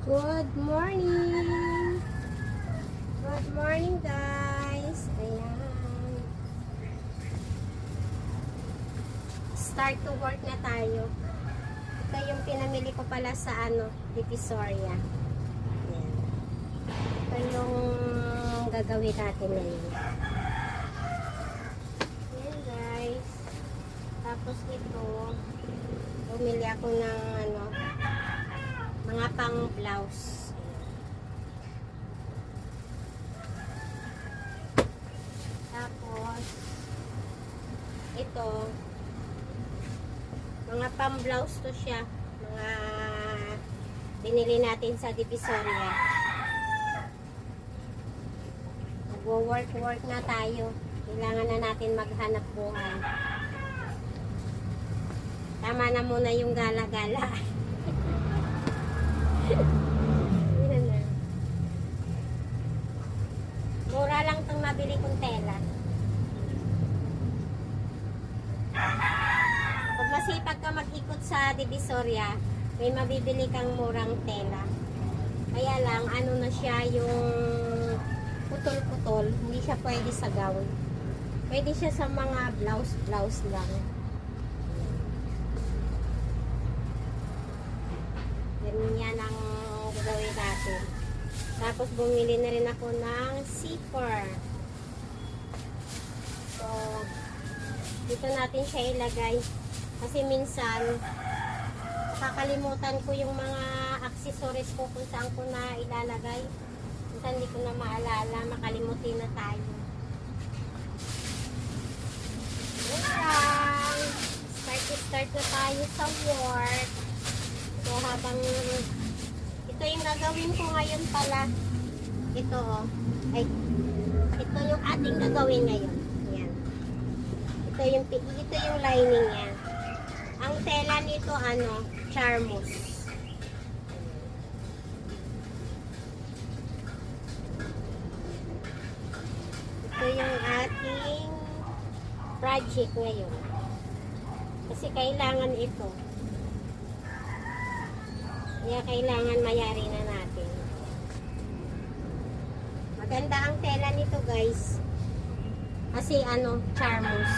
Good morning! Good morning guys! Ayan. Start to work na tayo. Ito yung pinamili ko pala sa Divisoria. Ayan. Ito yung gagawin natin ngayon. Ayan guys. Tapos ito, bumili ako ng mga pang blouse. Tapos ito mga pang blouse to siya, mga binili natin sa Divisoria. Nagwo-work na tayo, kailangan na natin maghanap buhay. Tama na muna yung gala-gala. Mura lang itong nabili kong tela. Pag masipag ka mag-ikot sa Divisoria, may mabibili kang murang tela. Kaya lang, na siya yung putol-putol. Hindi siya pwede sa gown. Pwede siya sa mga blouse lang. Yan ang gagawin natin. Tapos bumili na rin ako ng zipper. So, dito natin siya ilagay. Kasi minsan, kakalimutan ko yung mga accessories ko kung saan ko na ilalagay. Minsan hindi ko na maalala, makalimutin na tayo. Start na tayo sa work. So, habang ito yung gagawin ko ngayon pala. Ito yung ating gagawin ngayon. Yan. Ito yung lining niya. Ang tela nito Charmus. Ito yung ating project ngayon. Kasi kailangan ito. Kaya kailangan mayari na natin. Maganda ang tela nito guys. Kasi Charmus.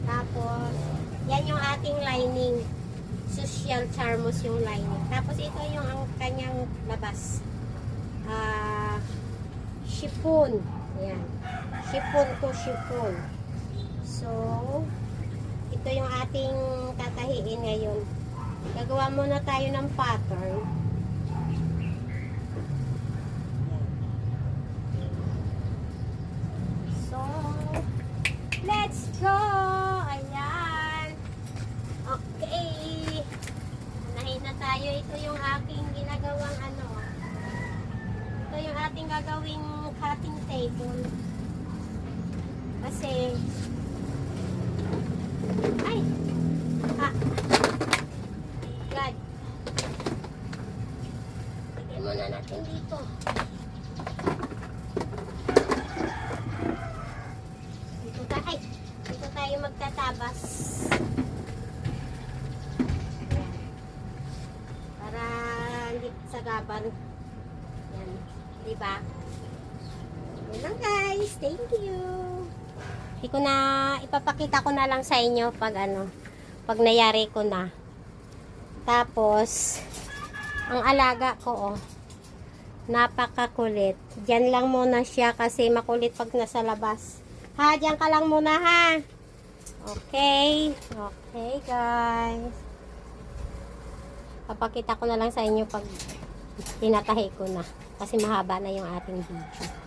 Tapos, yan yung ating lining. Social Charmus yung lining. Tapos ito yung ang kanyang labas. Chiffon. Yan. Chiffon to chiffon. So, ito yung ating tatahiin ngayon. Gagawa muna tayo ng pattern. So, let's go! Ayan. Okay. Unahin na tayo. Ito yung aking ginagawang Ito yung ating gagawing cutting table. Kasi, God. Lagyan muna natin dito. Dito tayo magtatabas. Ayan. Para hindi sagaban. Yan. Diba? Yan lang guys. Thank you. Ipapakita ko na lang sa inyo pag pag nayari ko na. Tapos, ang alaga ko, napakakulit. Diyan lang muna siya kasi makulit pag nasa labas. Ha, diyan ka lang muna ha. Okay. Okay guys. Papakita ko na lang sa inyo pag tinatahi ko na. Kasi mahaba na yung ating video.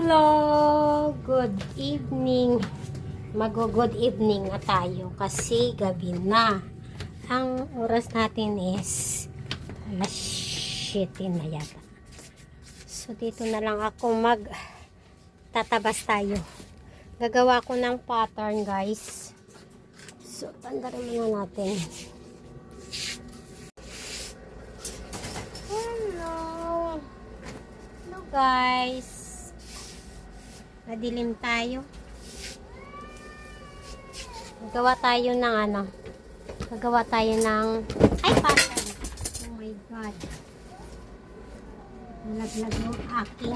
Hello! Good evening. Mag-good evening na tayo kasi gabi na. Ang oras natin is alas 7 na yata. So dito na lang ako tatabas tayo. Gagawa ko ng pattern, guys. So tandarin muna natin. Hello! Hello, guys. Madilim tayo. Gagawa tayo ng gagawa tayo ng pattern. Oh my god. Nalaglag yung aking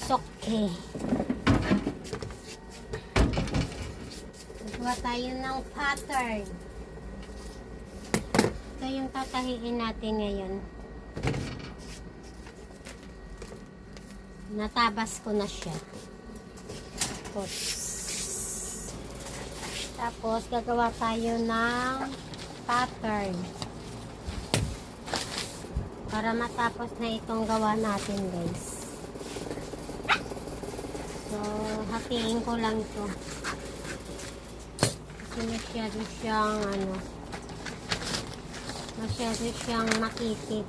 soke. Gagawa tayo ng pattern. Ito yung tatahiin natin ngayon. Natabas ko na siya. Tapos gagawa tayo ng pattern para matapos na itong gawa natin, guys. So hatiin ko lang ito kasi masyado siyang makitid.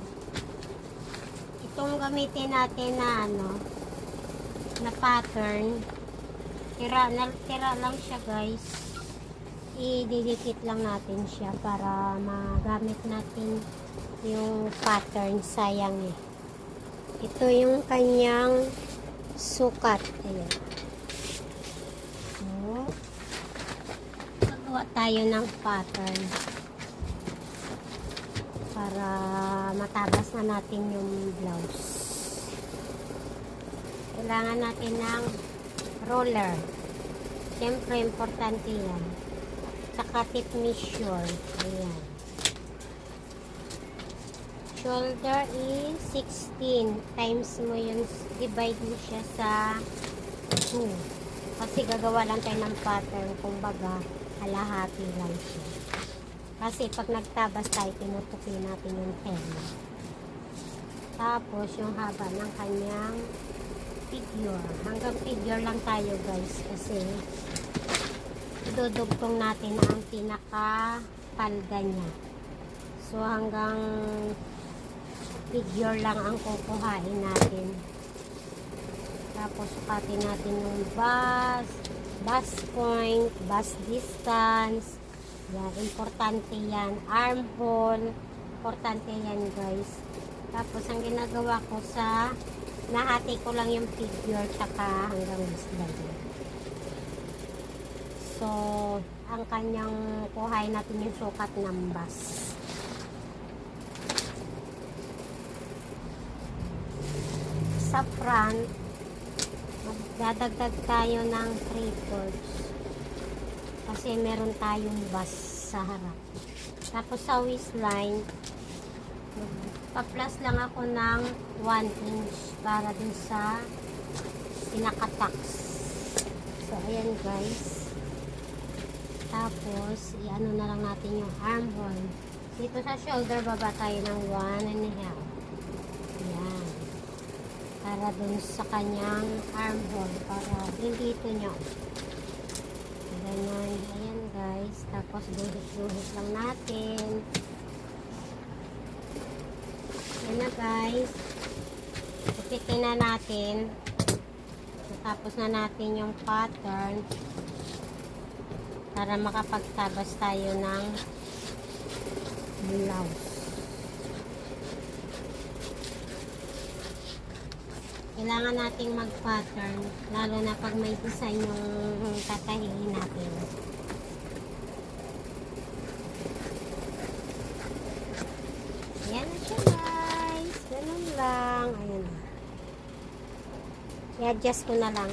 Itong gamitin natin na pattern, tira lang siya, guys. Ididikit lang natin siya para magamit natin yung pattern. Sayang eh. Ito yung kanyang sukat. Ayan. So, gagawa tayo ng pattern para matabas na natin yung blouse. Kailangan natin ng roller. Siyempre, importante yan. Saka tape measure. Ayan. Shoulder is 16. Times mo yun, divide mo siya sa 2. Kasi gagawa lang tayo ng pattern. Kumbaga, kalahati lang siya. Kasi pag nagtabas tayo, tinutukin natin yung tema. Tapos, yung haba ng kanyang figure. Hanggang figure lang tayo, guys. Kasi, idudugtong natin ang pinaka-palda niya. So, hanggang figure lang ang kukuhain natin. Tapos, sukatin natin yung bust point, bust distance. Yan, importante yan. Armhole, importante yan, guys. Tapos, ang ginagawa ko nahati ko lang yung figure tsaka hanggang waistline. So, ang kanyang kuhain natin yung sukat ng bust. Sa front, magdadagdag tayo ng 3/4 kasi meron tayong bust sa harap. Tapos sa waistline, pa-plus lang ako ng 1 inch para dun sa pinaka-tax. So, ayan, guys. Tapos, i-ano na lang natin yung armhole. Dito sa shoulder, baba tayo ng 1.5. Ayan. Para dun sa kanyang armhole. Para din dito nyo. Ganyan. Ayan, guys. Tapos, duhit-duhit lang natin. Ayan na, guys. Ipitin na natin. Tapos na natin yung pattern para makapagtabas tayo ng blouse. Kailangan nating mag-pattern lalo na pag may design yung tatahiin natin. Ayan na siya, guys. Ganun lang. Ayan. I-adjust ko na lang.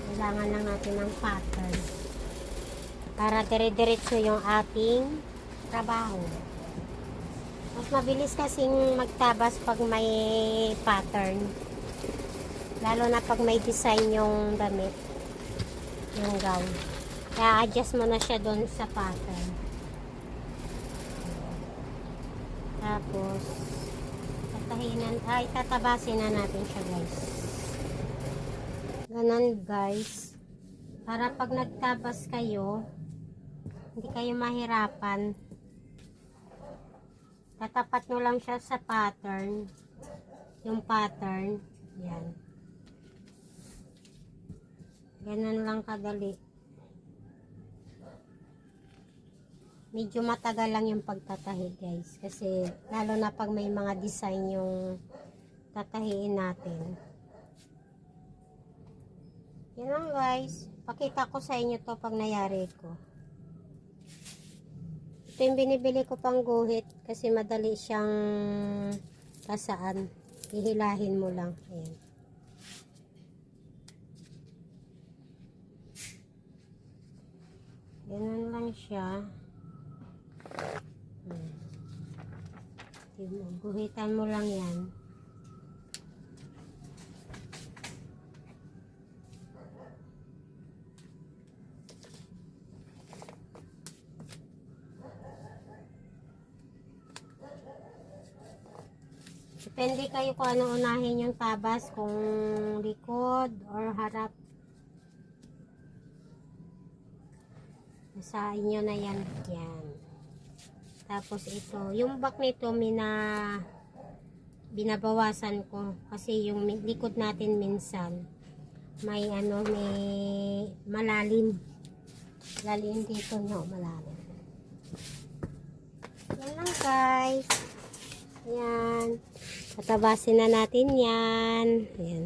Kailangan lang natin ng pattern para dire-diretso yung ating trabaho. Mas mabilis kasing magtabas pag may pattern. Lalo na pag may design yung damit. Yung gown. Kaya adjust mo na siya doon sa pattern. Tapos, tatabasin na natin siya guys. Ganon guys. Para pag nagtabas kayo, hindi kayo mahirapan. Tatapat nyo lang siya sa pattern. Yung pattern. Yan. Ganon lang kadali. Medyo matagal lang yung pagtatahi guys. Kasi lalo na pag may mga design yung tatahiin natin. Yan lang guys. Pakita ko sa inyo to pag nayari ko. Ito yung binibili ko pang guhit. Kasi madali siyang tasaan. Hihilahin mo lang. Ayan. Ganun lang siya. Guhitan mo lang yan. Depende kayo kung ano unahin yung tabas, kung likod or harap. Sa inyo na yan. Yan. Tapos ito, yung back nito binabawasan ko kasi yung likod natin minsan may malalim. Lalim dito no, malalim. Yan lang guys. Yan. Tatabasin na natin yan. Yan.